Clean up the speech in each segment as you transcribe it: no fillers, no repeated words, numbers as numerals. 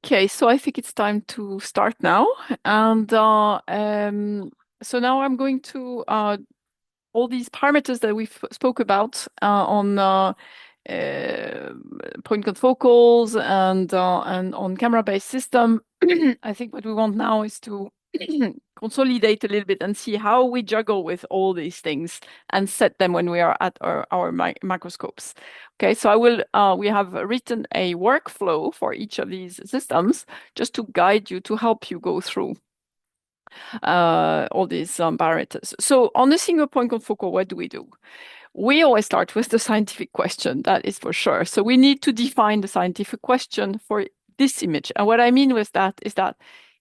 Okay, so I think it's time to start now. And so now I'm going to all these parameters that we spoke about on uh, point confocals and on camera-based system. I think what we want now is to consolidate a little bit and see how we juggle with all these things and set them when we are at our microscopes. Okay, so we have written a workflow for each of these systems just to guide you, to help you go through all these parameters. So on the single point confocal, what do we do? We always start with the scientific question, that is for sure. So we need to define the scientific question for this image. And what I mean with that is that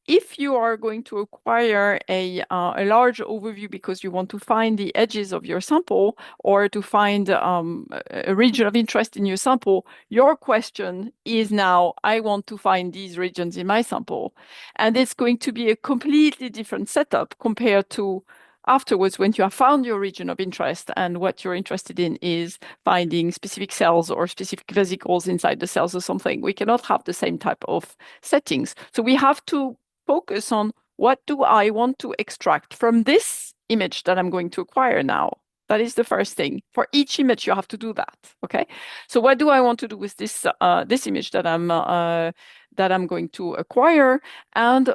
if you are going to acquire a large overview because you want to find the edges of your sample or to find a region of interest in your sample, your question is now, I want to find these regions in my sample. And it's going to be a completely different setup compared to afterwards when you have found your region of interest and what you're interested in is finding specific cells or specific vesicles inside the cells or something. We cannot have the same type of settings. So we have to focus on what do I want to extract from this image that I'm going to acquire now. That is the first thing. For each image, you have to do that. Okay. So what do I want to do with this this image that I'm going to acquire? And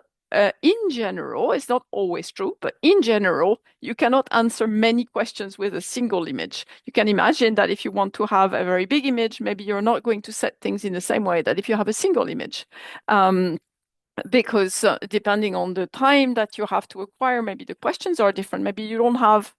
in general, it's not always true, but in general, you cannot answer many questions with a single image. You can imagine that if you want to have a very big image, maybe you're not going to set things in the same way that if you have a single image. Because depending on the time that you have to acquire, maybe the questions are different. Maybe you don't have,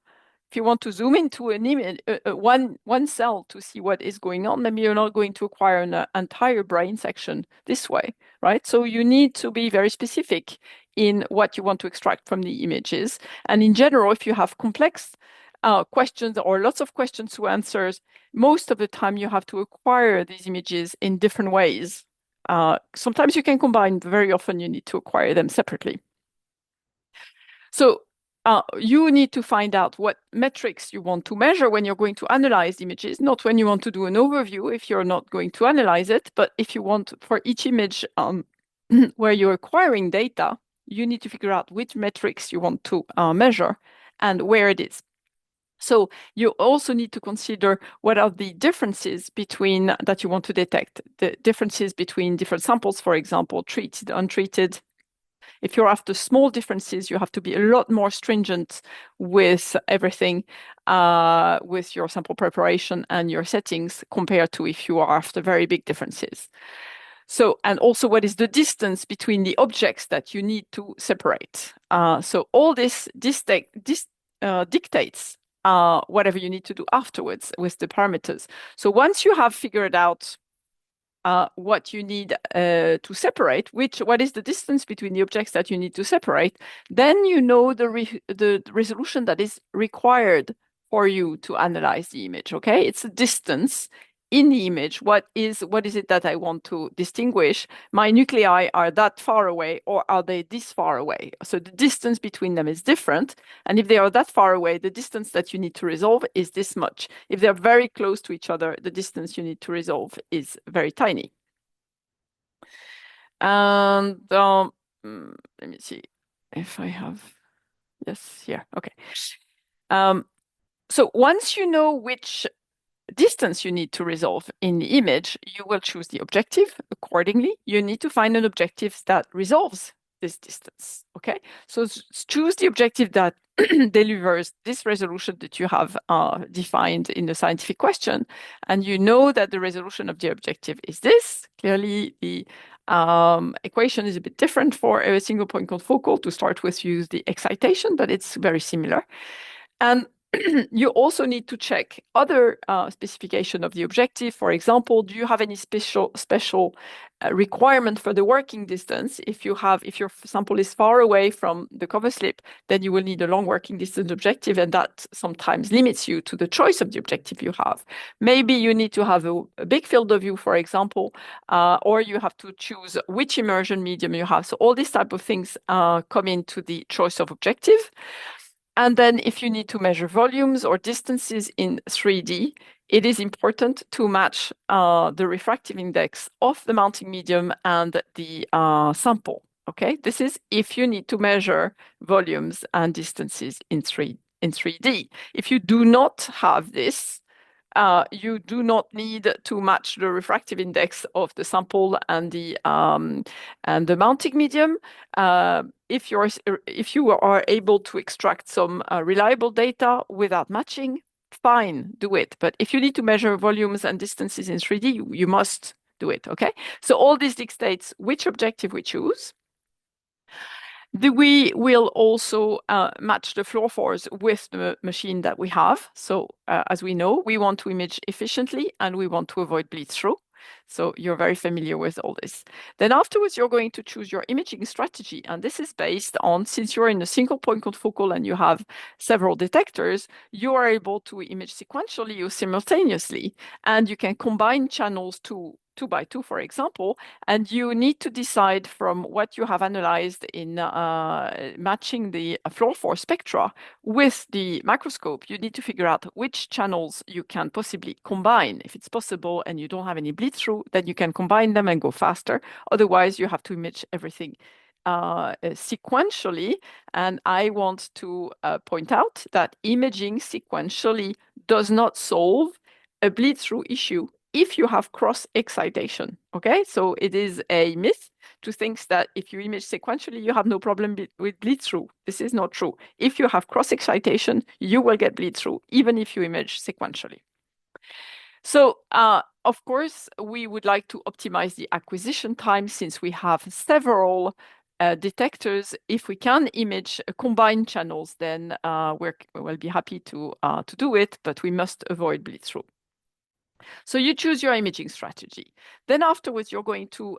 if you want to zoom into an image, one cell to see what is going on, maybe you're not going to acquire an entire brain section this way, right? So you need to be very specific in what you want to extract from the images. And in general, if you have complex questions or lots of questions to answer, most of the time you have to acquire these images in different ways. Sometimes you can combine, very often you need to acquire them separately. So you need to find out what metrics you want to measure when you're going to analyze images, not when you want to do an overview if you're not going to analyze it, but if you want for each image where you're acquiring data, you need to figure out which metrics you want to measure and where it is. So you also need to consider what are the differences between that you want to detect, the differences between different samples, for example, treated, untreated. If you're after small differences, you have to be a lot more stringent with everything, with your sample preparation and your settings compared to if you are after very big differences. So, and also what is the distance between the objects that you need to separate? So all this dictates whatever you need to do afterwards with the parameters. So once you have figured out what you need to separate, what is the distance between the objects that you need to separate, then you know the resolution that is required for you to analyze the image. Okay, it's a distance in the image. What is it that I want to distinguish? My nuclei are that far away, or are they this far away? So the distance between them is different. And if they are that far away, the distance that you need to resolve is this much. If they're very close to each other, the distance you need to resolve is very tiny. And let me see if I have, yes, here, okay. So once you know which distance you need to resolve in the image, you will choose the objective accordingly. You need to find an objective that resolves this distance. Okay, so choose the objective that delivers this resolution that you have defined in the scientific question, and you know that the resolution of the objective is this. Clearly, the equation is a bit different for a single point confocal. To start with, use the excitation, but it's very similar. And you also need to check other specification of the objective. For example, do you have any special requirement for the working distance? If your sample is far away from the cover slip, then you will need a long working distance objective, and that sometimes limits you to the choice of the objective you have. Maybe you need to have a big field of view, for example, or you have to choose which immersion medium you have. So all these type of things come into the choice of objective. And then if you need to measure volumes or distances in 3D, it is important to match the refractive index of the mounting medium and the sample. Okay, this is if you need to measure volumes and distances in 3D. If you do not have this, you do not need to match the refractive index of the sample and the mounting medium. If you are able to extract some reliable data without matching, fine, do it. But if you need to measure volumes and distances in 3D, you must do it. Okay. So all this dictates which objective we choose. We will also match the fluorophores with the machine that we have. So as we know, we want to image efficiently and we want to avoid bleed through. So you're very familiar with all this. Then afterwards, you're going to choose your imaging strategy. And this is based on, since you're in a single point confocal and you have several detectors, you are able to image sequentially or simultaneously. And you can combine channels two by two, for example, and you need to decide from what you have analyzed in matching the fluorophore spectra with the microscope. You need to figure out which channels you can possibly combine. If it's possible and you don't have any bleed through, then you can combine them and go faster. Otherwise, you have to image everything sequentially. And I want to point out that imaging sequentially does not solve a bleed through issue if you have cross excitation. Okay, so it is a myth to think that if you image sequentially, you have no problem with bleed through. This is not true. If you have cross excitation, you will get bleed through, even if you image sequentially. So, of course, we would like to optimize the acquisition time since we have several detectors. If we can image combined channels, then we'll be happy to do it, but we must avoid bleed through. So you choose your imaging strategy. Then afterwards, you're going to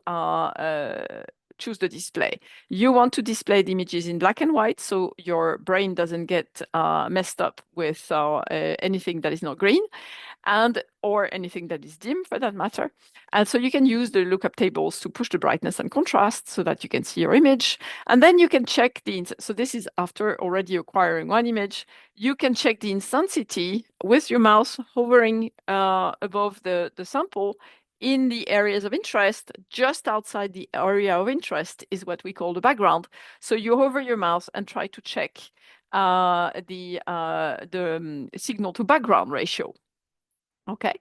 choose the display. You want to display the images in black and white so your brain doesn't get messed up with anything that is not green or anything that is dim for that matter. And so you can use the lookup tables to push the brightness and contrast so that you can see your image. And then you can check so this is after already acquiring one image, you can check the intensity with your mouse hovering above the sample in the areas of interest. Just outside the area of interest is what we call the background. So you hover your mouse and try to check the signal to background ratio. Okay,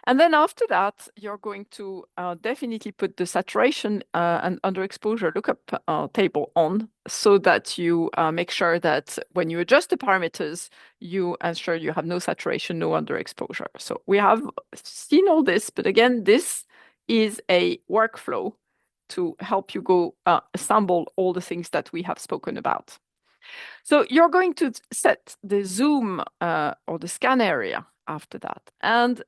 and then after that, you're going to definitely put the saturation and underexposure lookup table on so that you make sure that when you adjust the parameters, you ensure you have no saturation, no underexposure. So we have seen all this, but again, this is a workflow to help you go assemble all the things that we have spoken about. So you're going to set the zoom or the scan area after that. And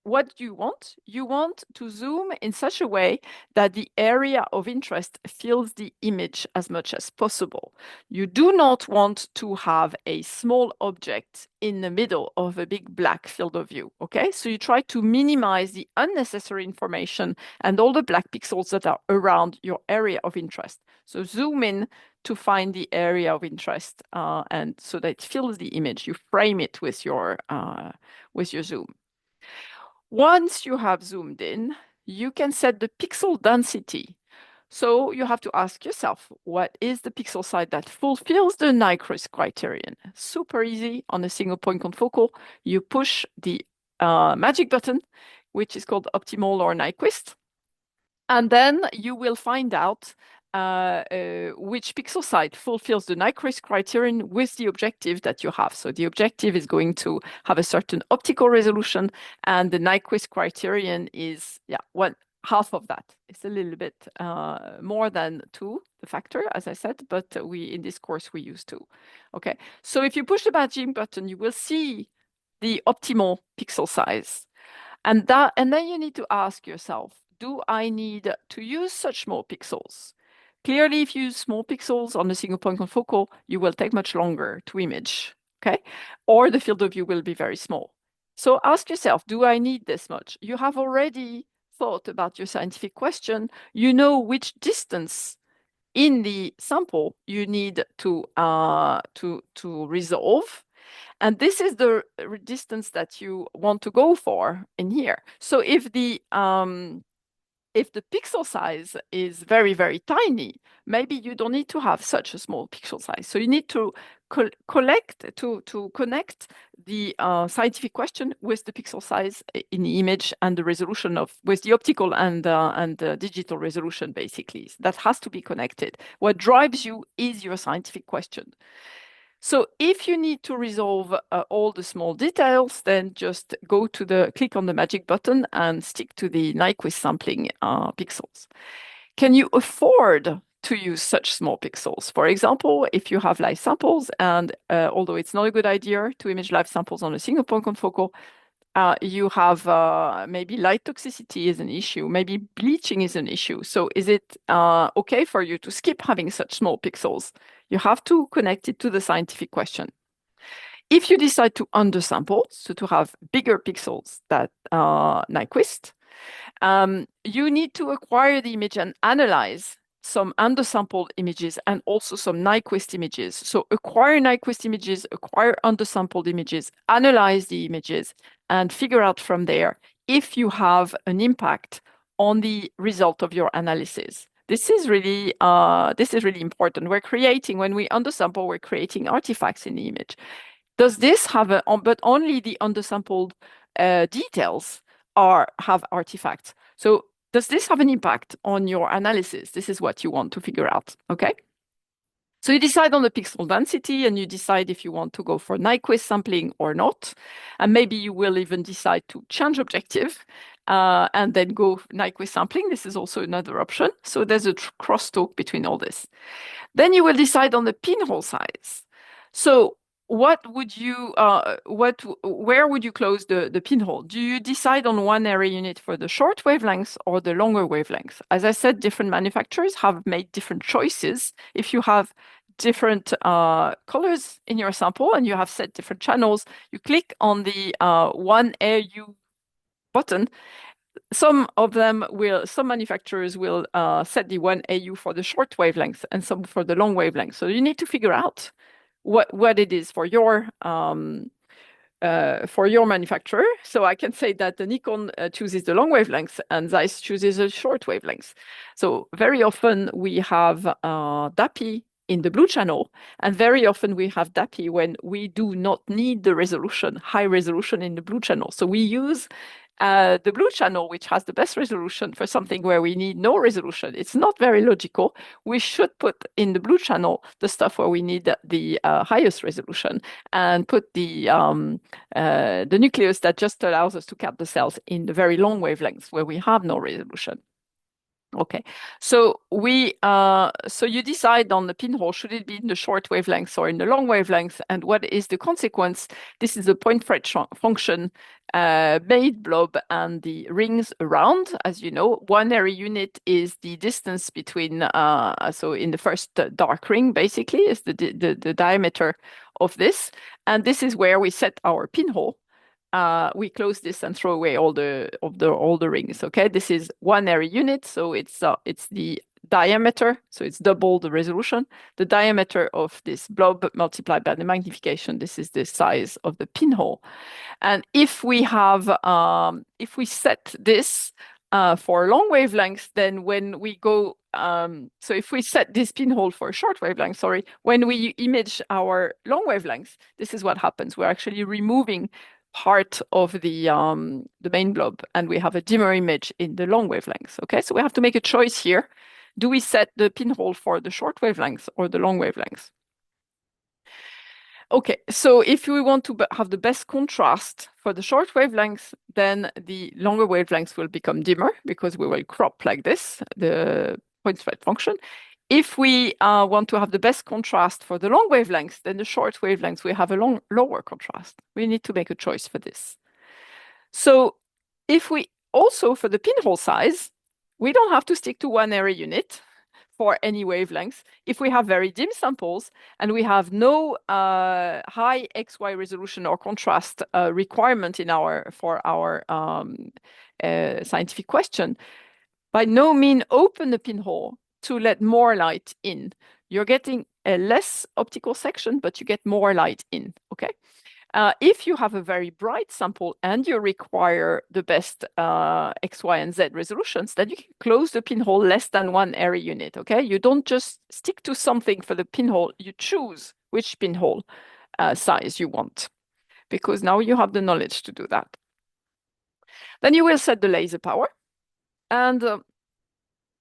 what do you want? You want to zoom in such a way that the area of interest fills the image as much as possible. You do not want to have a small object in the middle of a big black field of view, okay? So you try to minimize the unnecessary information and all the black pixels that are around your area of interest. So zoom in to find the area of interest and so that it fills the image. You frame it with your zoom. Once you have zoomed in, you can set the pixel density. So you have to ask yourself, what is the pixel size that fulfills the NIS criterion? Super easy on a single point confocal. You push the magic button, which is called optimal or Nyquist, and then you will find out which pixel size fulfills the NIS criterion with the objective that you have. So the objective is going to have a certain optical resolution, and the NIS criterion is half of that. It's a little bit more than 2, the factor, as I said, but in this course we use 2. Okay, so if you push the magic button, you will see the optimal pixel size. And then you need to ask yourself, do I need to use such small pixels? Clearly, if you use small pixels on a single point confocal, you will take much longer to image, okay? Or the field of view will be very small. So ask yourself, do I need this much? You have already thought about your scientific question. You know which distance in the sample you need to resolve. And this is the distance that you want to go for in here. So if the pixel size is very, very tiny, maybe you don't need to have such a small pixel size. So you need to connect the scientific question with the pixel size in the image and the resolution with the optical and the digital resolution, basically. That has to be connected. What drives you is your scientific question. So if you need to resolve all the small details, then just click on the magic button and stick to the Nyquist sampling pixels. Can you afford to use such small pixels? For example, if you have live samples, and although it's not a good idea to image live samples on a single point confocal, you have maybe light toxicity is an issue, maybe bleaching is an issue. So is it okay for you to skip having such small pixels? You have to connect it to the scientific question. If you decide to undersample, so to have bigger pixels that Nyquist, you need to acquire the image and analyze some undersampled images and also some Nyquist images. So acquire Nyquist images, acquire undersampled images, analyze the images, and figure out from there if you have an impact on the result of your analysis. This is really important. When we undersample, we're creating artifacts in the image. Does this have but only the undersampled details have artifacts. So does this have an impact on your analysis? This is what you want to figure out, okay? So you decide on the pixel density and you decide if you want to go for Nyquist sampling or not. And maybe you will even decide to change objective and then go Nyquist sampling. This is also another option. So there's a crosstalk between all this. Then you will decide on the pinhole size. So where would you close the pinhole? Do you decide on one area unit for the short wavelengths or the longer wavelengths? As I said, different manufacturers have made different choices. If you have different colors in your sample and you have set different channels, you click on the 1AU button. Some manufacturers will set the 1AU for the short wavelength and some for the long wavelength. So you need to figure out what it is for your manufacturer. So I can say that the Nikon chooses the long wavelength and Zeiss chooses a short wavelength. So very often we have DAPI in the blue channel, and very often we have DAPI when we do not need the high resolution in the blue channel. So we use the blue channel, which has the best resolution, for something where we need no resolution. It's not very logical. We should put in the blue channel the stuff where we need the highest resolution, and put the nucleus that just allows us to count the cells in the very long wavelengths where we have no resolution. Okay, so you decide on the pinhole, should it be in the short wavelengths or in the long wavelengths, and what is the consequence? This is the point thread function made blob and the rings around. As you know, 1 area unit is the distance between, so in the first dark ring, basically, is the diameter of this, and this is where we set our pinhole. We close this and throw away all the rings. Okay, this is 1 area unit, so it's the diameter, so it's double the resolution. The diameter of this blob multiplied by the magnification. This is the size of the pinhole. And if we set this for long wavelengths, then when we go, so if we set this pinhole for a short wavelength, sorry, when we image our long wavelengths, this is what happens. We're actually removing part of the main blob, and we have a dimmer image in the long wavelengths. Okay, so we have to make a choice here. Do we set the pinhole for the short wavelengths or the long wavelengths? Okay, so if we want to have the best contrast for the short wavelengths, then the longer wavelengths will become dimmer because we will crop like this, the point thread function. If we want to have the best contrast for the long wavelengths, then the short wavelengths, we have a lower contrast. We need to make a choice for this. So if we also, for the pinhole size, we don't have to stick to 1 area unit for any wavelengths. If we have very dim samples and we have no high XY resolution or contrast requirement for our scientific question, by no means open the pinhole. to let more light in. You're getting a less optical section, but you get more light in, okay? If you have a very bright sample and you require the best X, Y, and Z resolutions, then you can close the pinhole less than 1 area unit, okay? You don't just stick to something for the pinhole, you choose which pinhole size you want, because now you have the knowledge to do that. Then you will set the laser power. And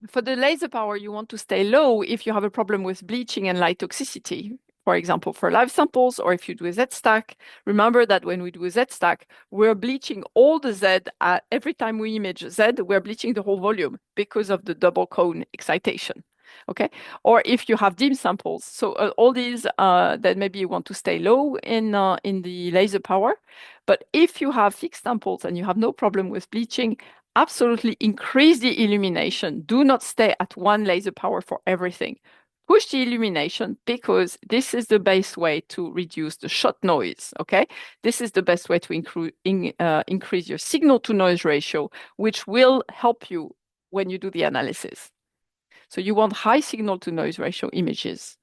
for the laser power, you want to stay low if you have a problem with bleaching and light toxicity. For example, for live samples, or if you do a Z-stack, remember that when we do a Z-stack, we're bleaching all the Z. Every time we image Z, we're bleaching the whole volume because of the double cone excitation. Okay, or if you have dim samples, so all these, then maybe you want to stay low in the laser power. But if you have fixed samples and you have no problem with bleaching, absolutely increase the illumination. Do not stay at 1 laser power for everything. Push the illumination because this is the best way to reduce the shot noise, okay? This is the best way to increase your signal to noise ratio, which will help you when you do the analysis. So you want high signal to noise ratio images.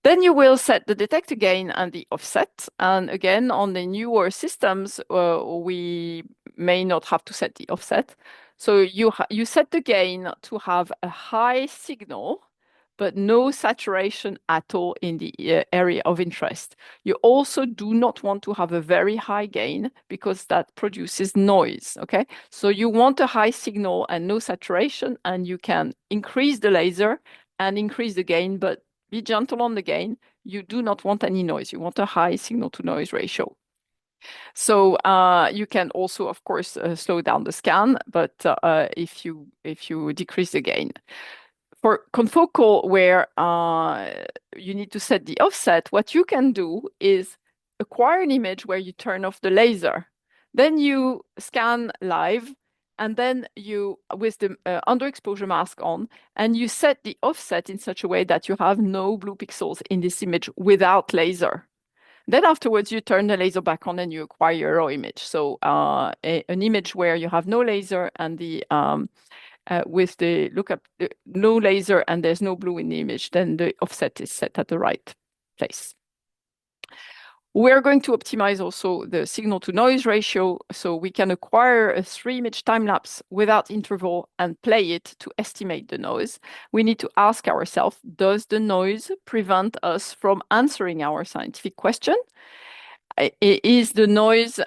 Then you will set the detector gain and the offset. And again, on the newer systems, we may not have to set the offset. So you set the gain to have a high signal, but no saturation at all in the area of interest. You also do not want to have a very high gain because that produces noise, okay? So you want a high signal and no saturation, and you can increase the laser and increase the gain, but be gentle on the gain. You do not want any noise. You want a high signal to noise ratio. So you can also, of course, slow down the scan, but if you decrease the gain. For confocal, where you need to set the offset, what you can do is acquire an image where you turn off the laser. Then you scan live, and then you, with the underexposure mask on, and you set the offset in such a way that you have no blue pixels in this image without laser. Then afterwards, you turn the laser back on and you acquire your raw image. So an image where you have no laser and the with the lookup, no laser and there's no blue in the image, then the offset is set at the right place. We're going to optimize also the signal to noise ratio, so we can acquire a 3-image time lapse without interval and play it to estimate the noise. We need to ask ourselves, does the noise prevent us from answering our scientific question? Is the noise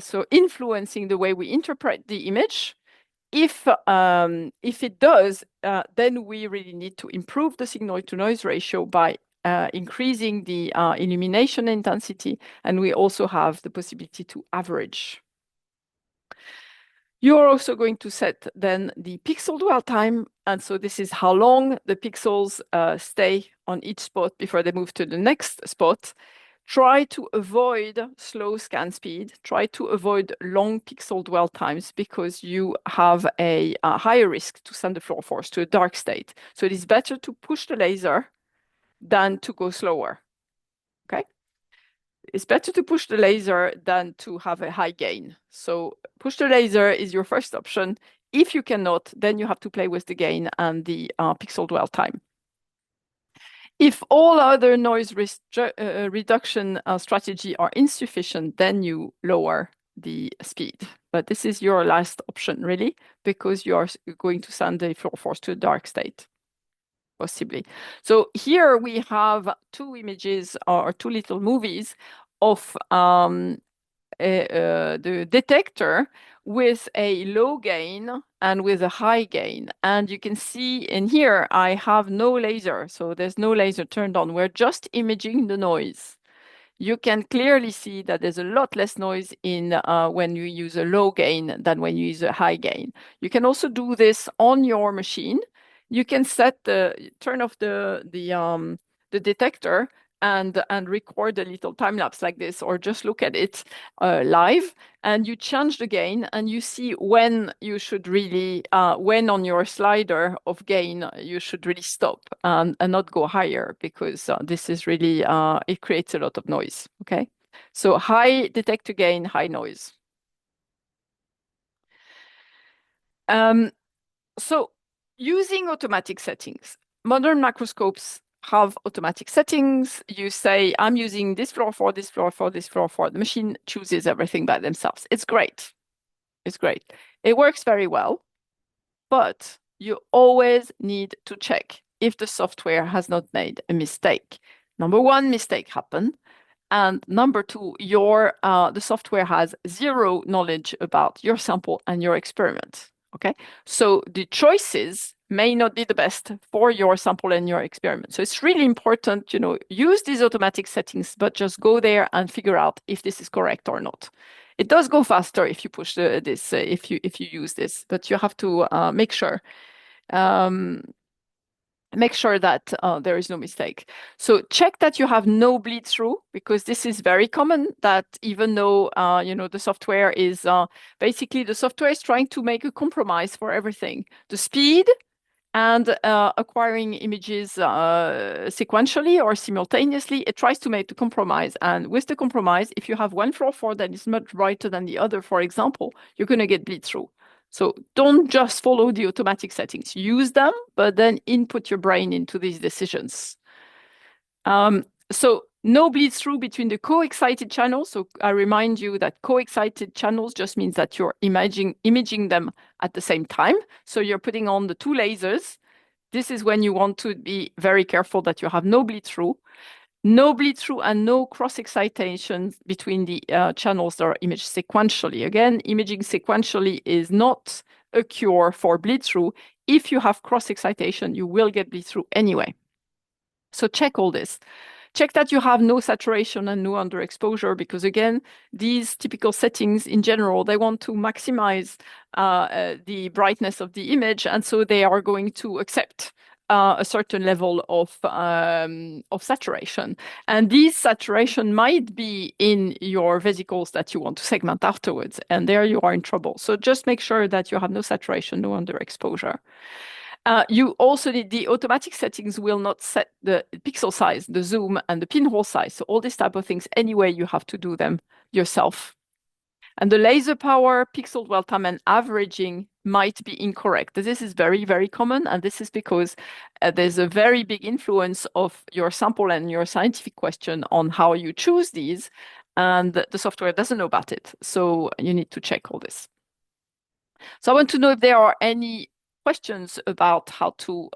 so influencing the way we interpret the image? If it does, then we really need to improve the signal to noise ratio by increasing the illumination intensity, and we also have the possibility to average. You're also going to set then the pixel dwell time, and so this is how long the pixels stay on each spot before they move to the next spot. Try to avoid slow scan speed. Try to avoid long pixel dwell times because you have a higher risk to send the fluorophores to a dark state. So it is better to push the laser than to go slower, okay? It's better to push the laser than to have a high gain. So push the laser is your first option. If you cannot, then you have to play with the gain and the pixel dwell time. If all other noise reduction strategy are insufficient, then you lower the speed. But this is your last option, really, because you are going to send the fluorophores to a dark state, possibly. So here we have 2 images or 2 little movies of the detector with a low gain and with a high gain. And you can see in here, I have no laser. So there's no laser turned on. We're just imaging the noise. You can clearly see that there's a lot less noise in when you use a low gain than when you use a high gain. You can also do this on your machine. You can turn off the detector and record a little time lapse like this, or just look at it live, and you change the gain, and you see when you should really, when on your slider of gain, you should really stop and not go higher, because this is really, it creates a lot of noise, okay? So high detector gain, high noise. So using automatic settings, modern macroscopes have automatic settings. You say, I'm using this fluorophore, this fluorophore, this fluorophore. The machine chooses everything by themselves. It's great. It's great. It works very well, but you always need to check if the software has not made a mistake. Number one, mistake happened. And number two, the software has zero knowledge about your sample and your experiment. Okay, so the choices may not be the best for your sample and your experiment. So it's really important, use these automatic settings, but just go there and figure out if this is correct or not. It does go faster if you push this, if you use this, but you have to um, make sure that there is no mistake. So check that you have no bleed through, because this is very common, that even though the software is basically the software is trying to make a compromise for everything. The speed and acquiring images sequentially or simultaneously, it tries to make the compromise. And with the compromise, if you have one fluorophore that is much brighter than the other, for example, you're going to get bleed through. So don't just follow the automatic settings. Use them, but then input your brain into these decisions. So no bleed through between the co-excited channels. So I remind you that co-excited channels just means that you're imaging them at the same time. So you're putting on the two lasers. This is when you want to be very careful that you have no bleed through. No bleed through and no cross excitation between the channels that are imaged sequentially. Again, imaging sequentially is not a cure for bleed through. If you have cross excitation, you will get bleed through anyway. So check all this. Check that you have no saturation and no underexposure, because again, these typical settings in general, they want to maximize the brightness of the image, and so they are going to accept a certain level of saturation. And this saturation might be in your vesicles that you want to segment afterwards, and there you are in trouble. So just make sure that you have no saturation, no underexposure. You also need the automatic settings will not set the pixel size, the zoom, and the pinhole size. So all these type of things, anyway, you have to do them yourself. And the laser power, pixel dwell time, and averaging might be incorrect. This is very, very common, and this is because there's a very big influence of your sample and your scientific question on how you choose these, and the software doesn't know about it. So you need to check all this. So I want to know if there are any questions about how to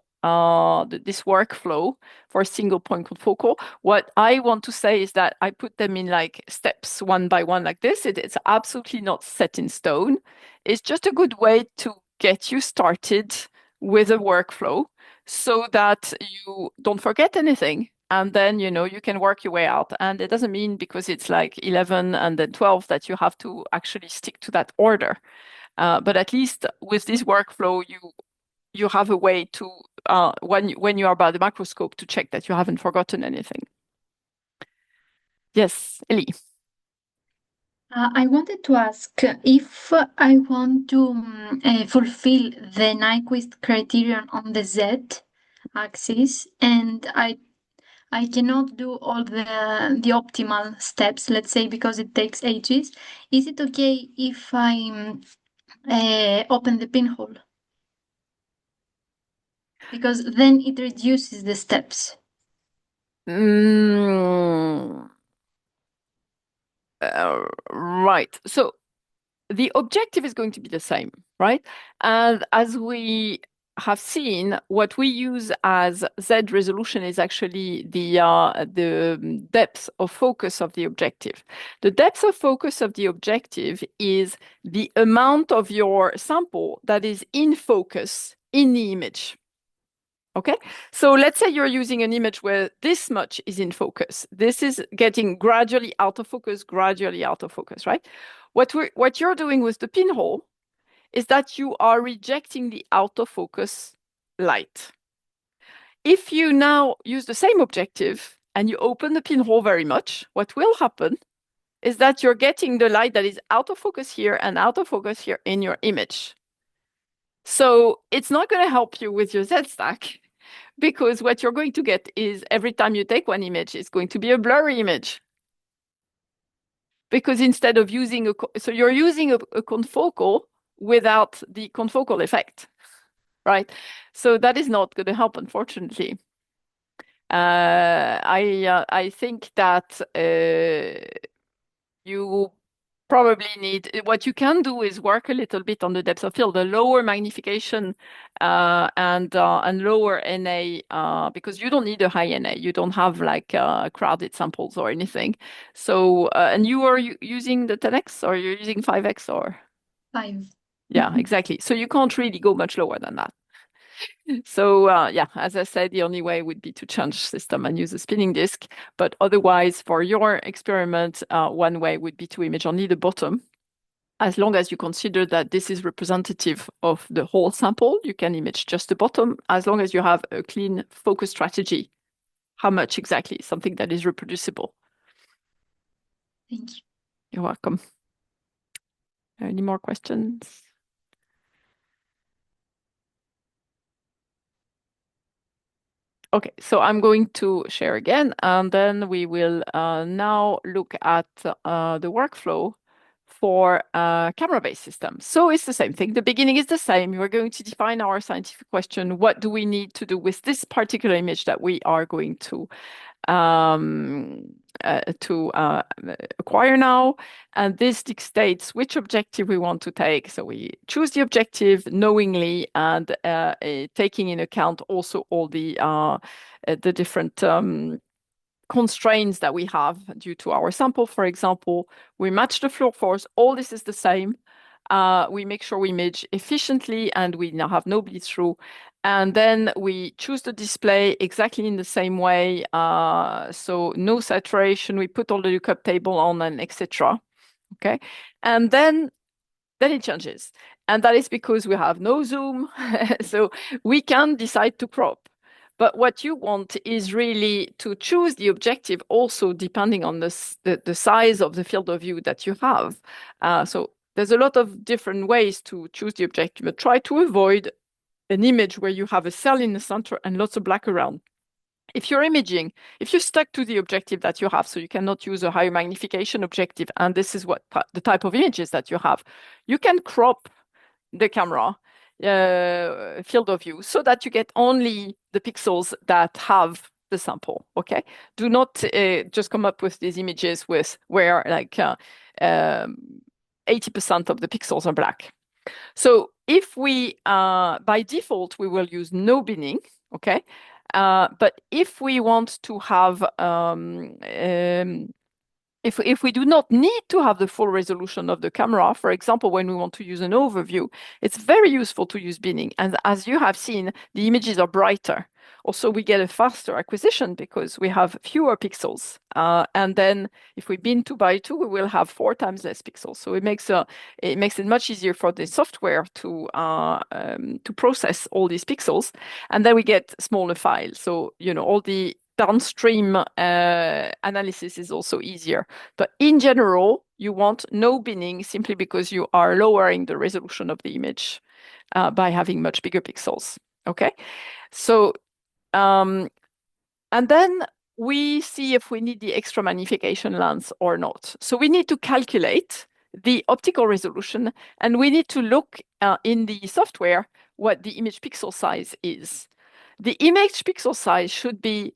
this workflow for a single point confocal. What I want to say is that I put them in like steps one by one like this. It's absolutely not set in stone. It's just a good way to get you started with a workflow so that you don't forget anything. And then, you can work your way out. And it doesn't mean because it's like 11 and then 12 that you have to actually stick to that order. But at least with this workflow, you have a way to when you are by the macroscope to check that you haven't forgotten anything. Yes, Ellie. I wanted to ask if I want to fulfill the Nyquist criterion on the Z axis, and I cannot do all the optimal steps, let's say, because it takes ages. Is it okay if I open the pinhole? Because then it reduces the steps. Mm, right. So the objective is going to be the same, right? And as we have seen, what we use as Z resolution is actually the depth of focus of the objective. The depth of focus of the objective is the amount of your sample that is in focus in the image. Okay, so let's say you're using an image where this much is in focus. This is getting gradually out of focus, right? What you're doing with the pinhole is that you are rejecting the out of focus light. If you now use the same objective and you open the pinhole very much, what will happen is that you're getting the light that is out of focus here and out of focus here in your image. So it's not going to help you with your Z stack, because what you're going to get is every time you take one image, it's going to be a blurry image. Because instead of using so you're using a confocal without the confocal effect. right? So that is not going to help, unfortunately. I think that you probably need what you can do is work a little bit on the depth of field, the lower magnification and lower NA because you don't need a high NA. You don't have like crowded samples or anything. So and you are using the 10x or you're using 5x or 5. yeah, exactly. So you can't really go much lower than that. So yeah, as I said, the only way would be to change system and use a spinning disk. But otherwise, for your experiment, one way would be to image only the bottom. As long as you consider that this is representative of the whole sample, you can image just the bottom, as long as you have a clean focus strategy. How much exactly? Something that is reproducible. Thank you. You're welcome. Any more questions? Okay, so I'm going to share again, and then we will now look at the workflow for camera-based systems. So it's the same thing. The beginning is the same. We're going to define our scientific question. What do we need to do with this particular image that we are going um, to acquire now. And this dictates which objective we want to take. So we choose the objective knowingly and taking in account also all the different constraints that we have due to our sample. For example, we match the flow force. All this is the same. We make sure we image efficiently and we now have no bleed through. And then we choose the display exactly in the same way. So no saturation, we put all the lookup table on and etc. Okay. And then it changes. And that is because we have no zoom. So we can decide to crop. But what you want is really to choose the objective also depending on the size of the field of view that you have. So there's a lot of different ways to choose the objective, but try to avoid an image where you have a cell in the center and lots of black around. If you're imaging, if you're stuck to the objective that you have, so you cannot use a higher magnification objective, and this is what the type of images that you have, you can crop the camera field of view so that you get only the pixels that have the sample. Okay, do not just come up with these images with where like 80% of the pixels are black. So if we, by default, we will use no binning, okay? But if we want to have if we do not need to have the full resolution of the camera, for example, when we want to use an overview, it's very useful to use binning. And as you have seen, the images are brighter. Also, we get a faster acquisition because we have fewer pixels. And then if we bin 2 by 2, we will have 4 times less pixels. So it makes it much easier for the software to process all these pixels. And then we get smaller files. So, you know, all the downstream analysis is also easier. But in general, you want no binning simply because you are lowering the resolution of the image by having much bigger pixels. Okay, so and then we see if we need the extra magnification lens or not. So we need to calculate the optical resolution and we need to look in the software what the image pixel size is. The image pixel size should be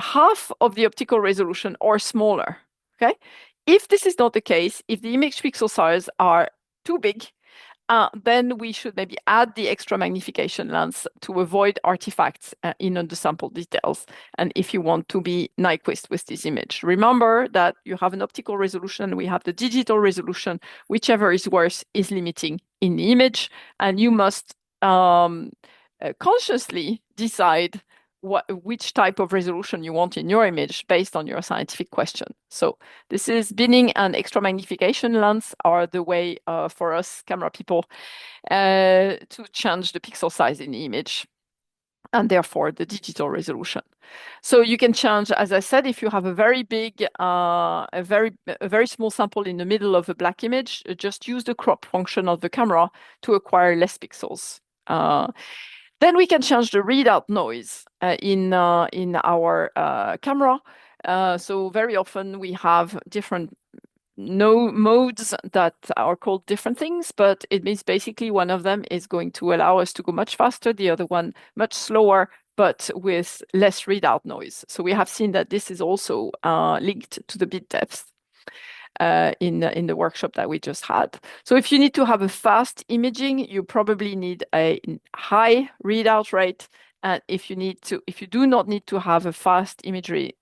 half of the optical resolution or smaller. Okay. If this is not the case, if the image pixel size are too big, then we should maybe add the extra magnification lens to avoid artifacts in the sample details. And if you want to be Nyquist with this image, remember that you have an optical resolution, we have the digital resolution, whichever is worse is limiting in the image, and you must consciously decide which type of resolution you want in your image based on your scientific question. So this is binning and extra magnification lens are the way for us camera people to change the pixel size in the image and therefore the digital resolution. So you can change, as I said, if you have a very big, a very small sample in the middle of a black image, just use the crop function of the camera to acquire less pixels. Then we can change the readout noise in our camera. So very often we have different no modes that are called different things, but it means basically one of them is going to allow us to go much faster, the other one much slower, but with less readout noise. So we have seen that this is also linked to the bit depth in the workshop that we just had. So if you need to have a fast imaging, you probably need a high readout rate. And if you do not need to have a fast images,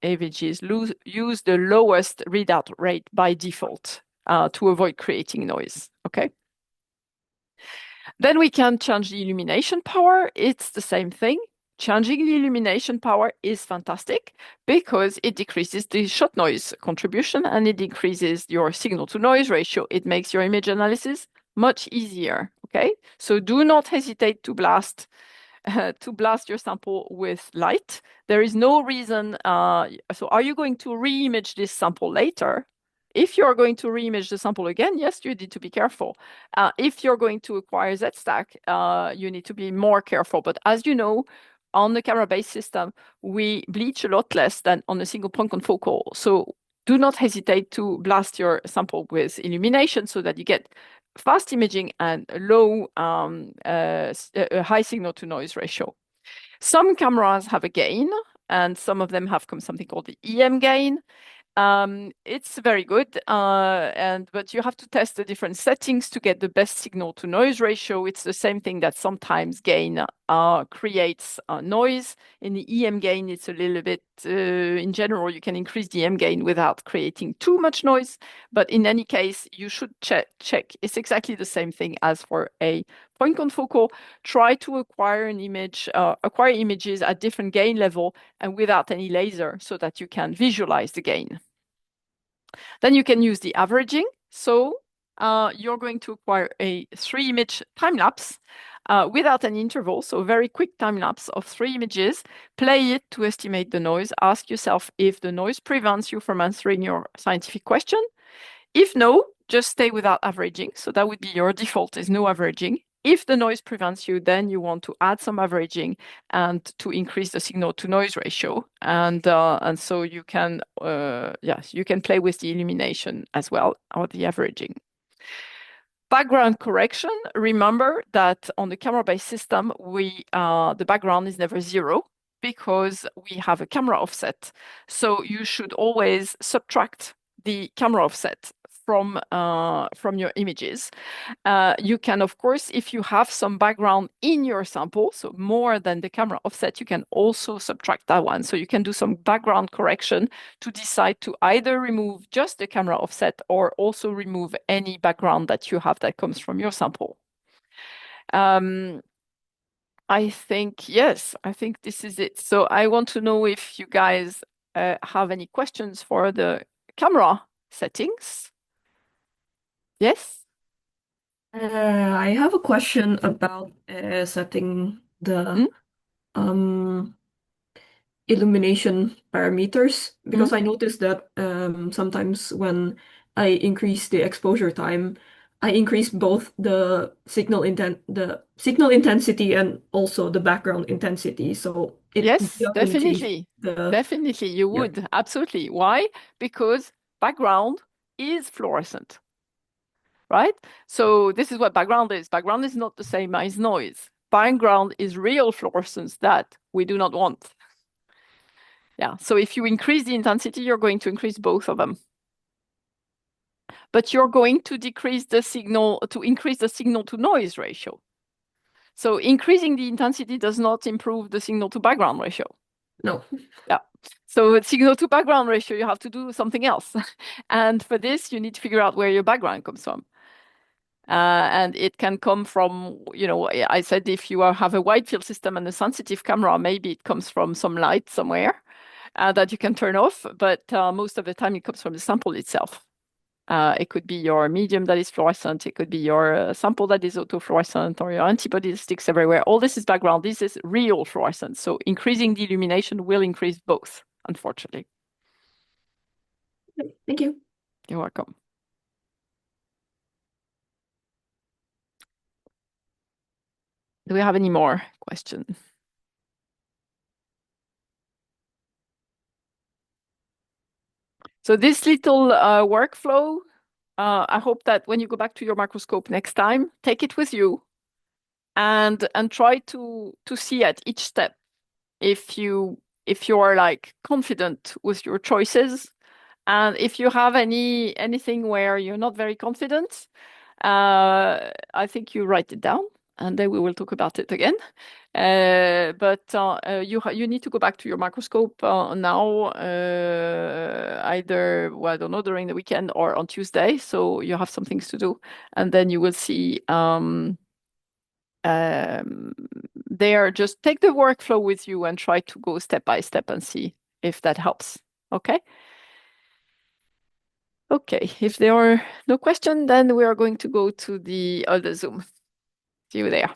use the lowest readout rate by default to avoid creating noise. Okay. Then we can change the illumination power. It's the same thing. Changing the illumination power is fantastic because it decreases the shot noise contribution and it increases your signal to noise ratio. It makes your image analysis much easier. Okay, so do not hesitate to blast your sample with light. There is no reason. So are you going to re-image this sample later? If you're going to re-image the sample again, yes, you need to be careful. If you're going to acquire Z-stack, you need to be more careful. But as you know, on the camera-based system, we bleach a lot less than on a single point confocal. So do not hesitate to blast your sample with illumination so that you get fast imaging and a high signal to noise ratio. Some cameras have a gain, and some of them have something called the EM gain. It's very good, but you have to test the different settings to get the best signal to noise ratio. It's the same thing that sometimes gain creates noise. In the EM gain, it's a little bit, in general, you can increase the EM gain without creating too much noise. But in any case, you should check. It's exactly the same thing as for a point confocal. Try to acquire images at different gain level and without any laser so that you can visualize the gain. Then you can use the averaging. So you're going to acquire a 3-image time lapse without an interval. So very quick time lapse of 3 images. Play it to estimate the noise. Ask yourself if the noise prevents you from answering your scientific question. If no, just stay without averaging. So that would be your default is no averaging. If the noise prevents you, then you want to add some averaging and to increase the signal to noise ratio. And so you can you can play with the illumination as well or the averaging. Background correction. Remember that on the camera-based system, the background is never 0 because we have a camera offset. So you should always subtract the camera offset from your images. You can, of course, if you have some background in your sample, so more than the camera offset, you can also subtract that one. So you can do some background correction to decide to either remove just the camera offset or also remove any background that you have that comes from your sample. Yes, I think this is it. So I want to know if you guys have any questions for the camera settings. Yes? I have a question about setting the Mm? um, illumination parameters Mm? because I noticed that sometimes when I increase the exposure time, I increase both the signal intensity and also the background intensity. So it Yes, doesn't change definitely. the Definitely, you yeah. would. Absolutely. Why? Because background is fluorescent, right? So this is what background is. Background is not the same as noise. Background is real fluorescence that we do not want. Yeah. So if you increase the intensity, you're going to increase both of them. But you're going to increase the signal to noise ratio. So increasing the intensity does not improve the signal to background ratio. No. Yeah. So signal to background ratio, you have to do something else. And for this, you need to figure out where your background comes from. And it can come from, I said if you have a wide field system and a sensitive camera, maybe it comes from some light somewhere that you can turn off. But most of the time, it comes from the sample itself. It could be your medium that is fluorescent. It could be your sample that is autofluorescent or your antibody that sticks everywhere. All this is background. This is real fluorescence. So increasing the illumination will increase both, unfortunately. Thank you. You're welcome. Do we have any more questions? So this little workflow I hope that when you go back to your microscope next time, take it with you and try to see at each step if you are like confident with your choices. And if you have anything where you're not very confident, I think you write it down and then we will talk about it again. But you need to go back to your microscope now, either, well, I don't know, during the weekend or on Tuesday. So you have some things to do, and then you will see there. Just take the workflow with you and try to go step by step and see if that helps. Okay. Okay, if there are no questions, then we are going to go to the other Zoom. See you there.